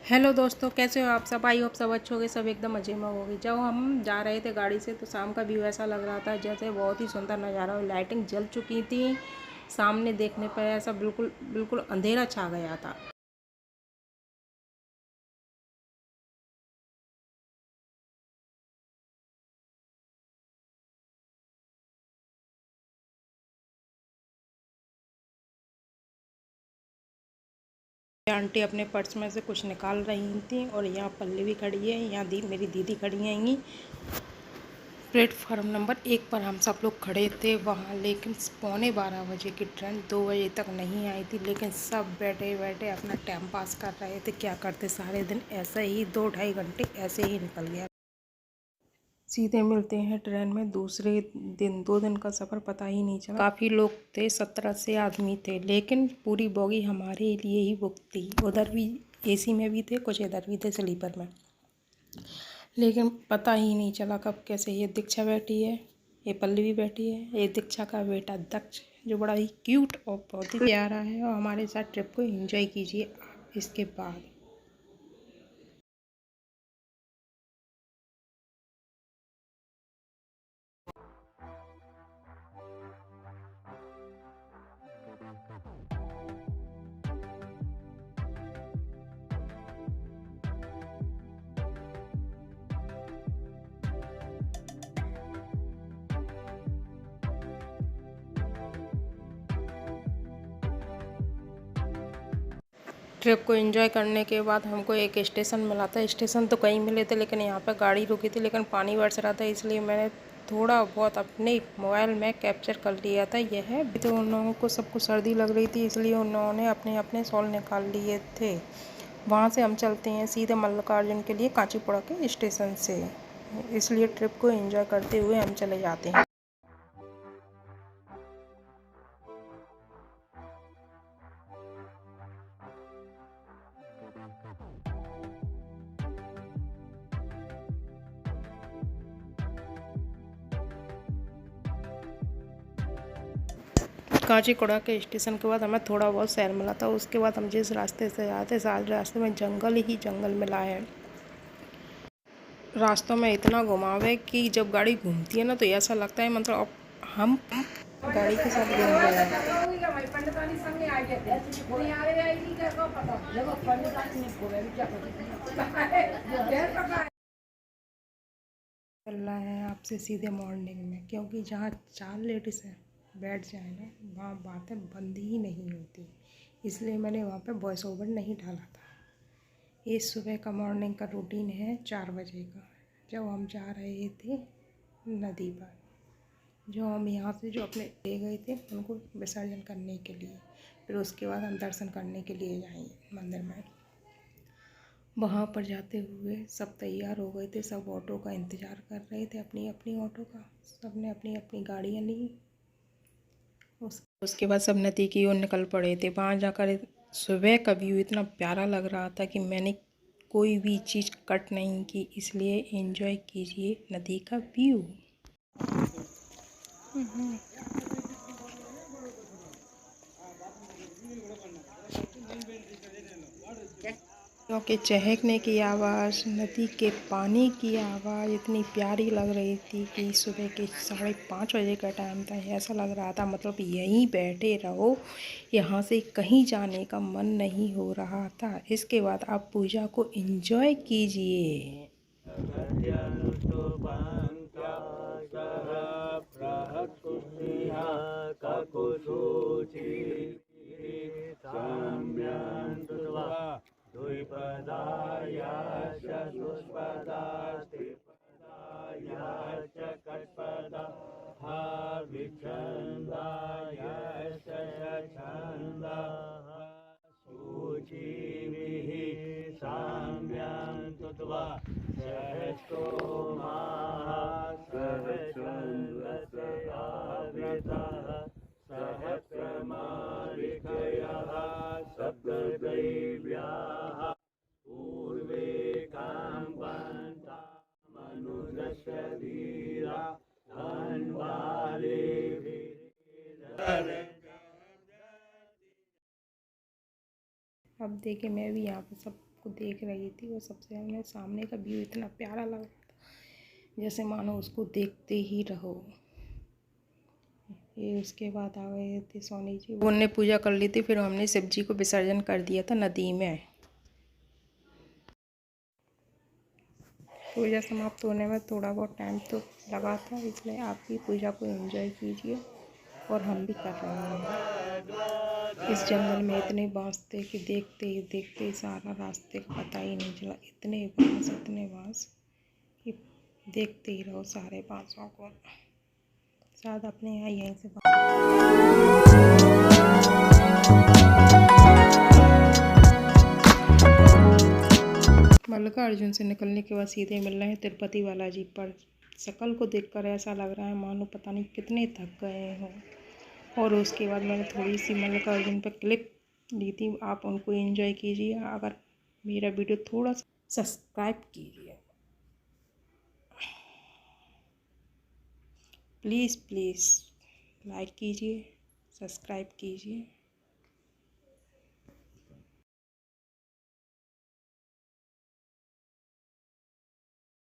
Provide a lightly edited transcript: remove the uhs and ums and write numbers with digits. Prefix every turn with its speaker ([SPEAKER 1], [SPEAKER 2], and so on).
[SPEAKER 1] Hello दोस्तों, कैसे हो आप सब। आई होप सब अच्छे होंगे, सब एकदम मजे में होगी। जब हम जा रहे थे गाड़ी से तो शाम का व्यू ऐसा लग रहा था जैसे बहुत ही सुंदर नज़ारा हो। लाइटिंग जल चुकी थी, सामने देखने पर ऐसा बिल्कुल बिल्कुल अंधेरा छा गया था। आंटी अपने पर्स में से कुछ निकाल रही थी और यहाँ पल्ली भी खड़ी है, यहाँ मेरी दीदी खड़ी हैं। प्लेटफार्म नंबर 1 पर हम सब लोग खड़े थे वहाँ, लेकिन पौने 12 बजे की ट्रेन 2 बजे तक नहीं आई थी। लेकिन सब बैठे बैठे अपना टाइम पास कर रहे थे। क्या करते, सारे दिन ऐसे ही 2-2.5 घंटे ऐसे ही निकल गया। सीधे मिलते हैं ट्रेन में दूसरे दिन। 2 दिन का सफ़र पता ही नहीं चला। काफ़ी लोग थे, 17 से आदमी थे, लेकिन पूरी बोगी हमारे लिए ही बुक थी। उधर भी एसी में भी थे, कुछ इधर भी थे स्लीपर में। लेकिन पता ही नहीं चला कब कैसे ये दीक्षा बैठी है, ये पल्लवी बैठी है, ये दीक्षा का बेटा दक्ष जो बड़ा ही क्यूट और बहुत ही प्यारा है। और हमारे साथ ट्रिप को एंजॉय कीजिए आप इसके बाद। ट्रिप को एंजॉय करने के बाद हमको एक स्टेशन मिला था। स्टेशन तो कई मिले थे, लेकिन यहाँ पर गाड़ी रुकी थी, लेकिन पानी बरस रहा था, इसलिए मैंने थोड़ा बहुत अपने मोबाइल में कैप्चर कर लिया था। यह तो उन लोगों को सबको सर्दी लग रही थी, इसलिए उन्होंने अपने अपने शॉल निकाल लिए थे। वहाँ से हम चलते हैं सीधे मल्लिकार्जुन के लिए कांचीपुरा के स्टेशन से, इसलिए ट्रिप को एंजॉय करते हुए हम चले जाते हैं। कांचीपुरा के स्टेशन के बाद हमें थोड़ा बहुत सैर मिला था। उसके बाद हम जिस रास्ते से आते सारे रास्ते में जंगल ही जंगल मिला है। रास्तों में इतना घुमाव है कि जब गाड़ी घूमती है ना तो ऐसा लगता है मतलब अब हम गाड़ी के साथ घूम रहे हैं। चल रहा है आपसे सीधे मॉर्निंग में, क्योंकि जहाँ 4 लेडीज़ हैं बैठ जाए ना वहाँ बातें बंद ही नहीं होती, इसलिए मैंने वहाँ पे वॉइस ओवर नहीं डाला था। ये सुबह का मॉर्निंग का रूटीन है 4 बजे का, जब हम जा रहे थे नदी पर। जो हम यहाँ से जो अपने ले गए थे उनको विसर्जन करने के लिए, फिर उसके बाद हम दर्शन करने के लिए जाएंगे मंदिर में। वहाँ पर जाते हुए सब तैयार हो गए थे, सब ऑटो का इंतज़ार कर रहे थे, अपनी अपनी ऑटो का। सब ने अपनी अपनी गाड़ियाँ ली। उसके बाद सब नदी की ओर निकल पड़े थे। वहाँ जाकर सुबह का व्यू इतना प्यारा लग रहा था कि मैंने कोई भी चीज़ कट नहीं की, इसलिए एंजॉय कीजिए नदी का व्यू। क्योंकि चहकने की आवाज़, नदी के पानी की आवाज़ इतनी प्यारी लग रही थी कि सुबह के 5:30 बजे का टाइम था। ऐसा लग रहा था मतलब यहीं बैठे रहो, यहाँ से कहीं जाने का मन नहीं हो रहा था। इसके बाद आप पूजा को एंजॉय कीजिए।
[SPEAKER 2] द्विपदाय चतुष्पदा त्रिपदाय चतुष्पदा विच्छन्दाय षट्छन्दाः सूचिभिः साम्यां कृत्वा सहस्रोमाः सहस्रन्दते आवृतः सहस्रमालिकयः सप्तदैव्याः पूर्वे काम्पन्ता मनुजस्य वीरा धन्वाले
[SPEAKER 1] अब देखिए मैं भी यहाँ पे सब सबको देख रही थी और सबसे हमें सामने का व्यू इतना प्यारा लग रहा था जैसे मानो उसको देखते ही रहो। ये उसके बाद आ गए थे सोनी जी, उनने पूजा कर ली थी, फिर हमने शिव जी को विसर्जन कर दिया था नदी में। पूजा समाप्त होने में थोड़ा बहुत टाइम तो लगा था, इसलिए आप भी पूजा को एंजॉय कीजिए और हम भी कर रहे हैं। इस जंगल में इतने बांस थे कि देखते ही सारा रास्ते का पता ही नहीं चला। इतने बांस कि देखते ही रहो सारे बांसों को। शायद अपने यहाँ यहीं से मल्लिकार्जुन से निकलने के बाद सीधे मिल रहे हैं तिरुपति बालाजी पर। शक्ल को देखकर ऐसा लग रहा है मानो पता नहीं कितने थक गए हों। और उसके बाद मैंने थोड़ी सी मल्लिकार्जुन पर क्लिप ली थी, आप उनको एंजॉय कीजिए। अगर मेरा वीडियो थोड़ा सा सब्सक्राइब कीजिए प्लीज़, लाइक कीजिए, सब्सक्राइब कीजिए।